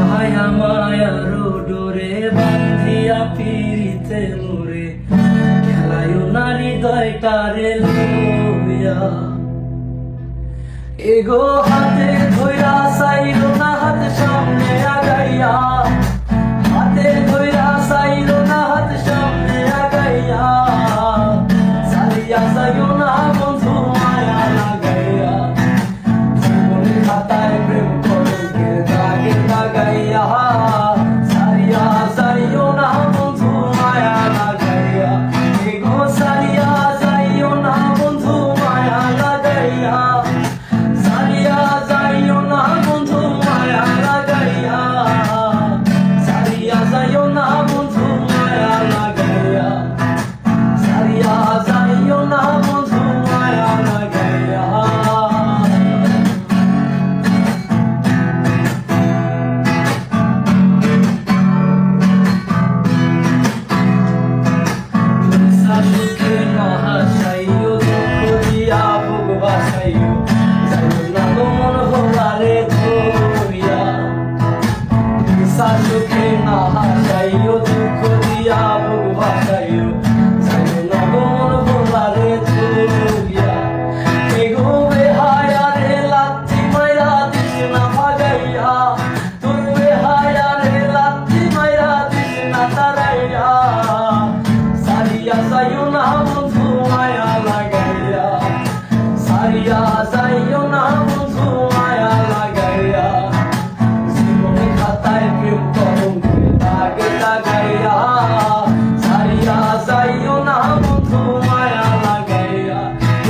মায়া মায়ার ডোরে বান্ধিয়া পিরিতে মোরে খেলায় নারী দয়টারে লইয়া এগো হাতে ধইরা সাইলো না হাত সামনে আগাইয়া হাতে ধইরা সাইলো না হাত সামনে আগাইয়া সারিয়া যাইও না বন্ধু মায়া লাগাইয়া জীবনের খাতায় প্রেম কলঙ্কের দাগে লাগাইয়া সারিয়া যাইও না বন্ধু মায়া লাগাইয়া এগো সারিয়া যাইও না বন্ধু মায়া লাগাইয়া সারিয়া যাইও না বন্ধু মায়া লাগাইয়া সারিয়া যাইও না বন্ধু মায়া লাগাইয়া সারিয়া যাইও না বন্ধু মায়া লাগাইয়া সুখে না হাসাইও দুঃখ দিয়া বুক বাসাইও যাইও না মন ভোলারে ধরিয়া সুখে না হাসাইও দুঃখ দিয়া বুক বাসাইও যাইও না মন ভোলারে ধরিয়া এগো বেহায়া রে লাথি মাইরা দিস না ভাগাইয়া তোর বেহায়া রে লাথি মাইরা দিস না তারাইয়া সারিয়া যাইও না বন্ধু মায়া লাগাইয়া সারিয়া যাইও না বন্ধু মায়া লাগাইয়া জীবনে খাতায় প্রেম কলঙ্কের দাগে লাগাইয়া সারিয়া যাইও না বন্ধু মায়া লাগাইয়া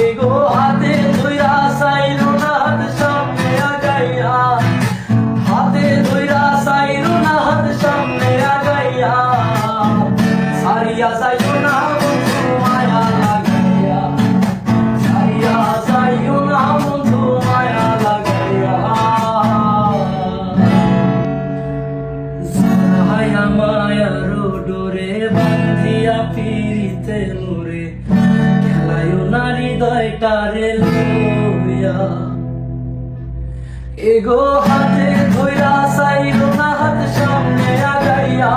এগো হাতে ধইরা সাইলো না হাত সামনে আগাইয়া হাতে ধইরা সাইলো না হাত সামনে আগাইয়া সারিয়া যাইও না বন্ধু মায়া লাগাইয়া সারিয়া যাইও না বন্ধু মায়া লাগাইয়া মায়া মায়ার ডোরে বান্ধিয়া পিরিতে মোরে খেলায় নারী দয়টারে লইয়া এগো হাতে ধইরা সাইলো না হাত সামনে আগাইয়া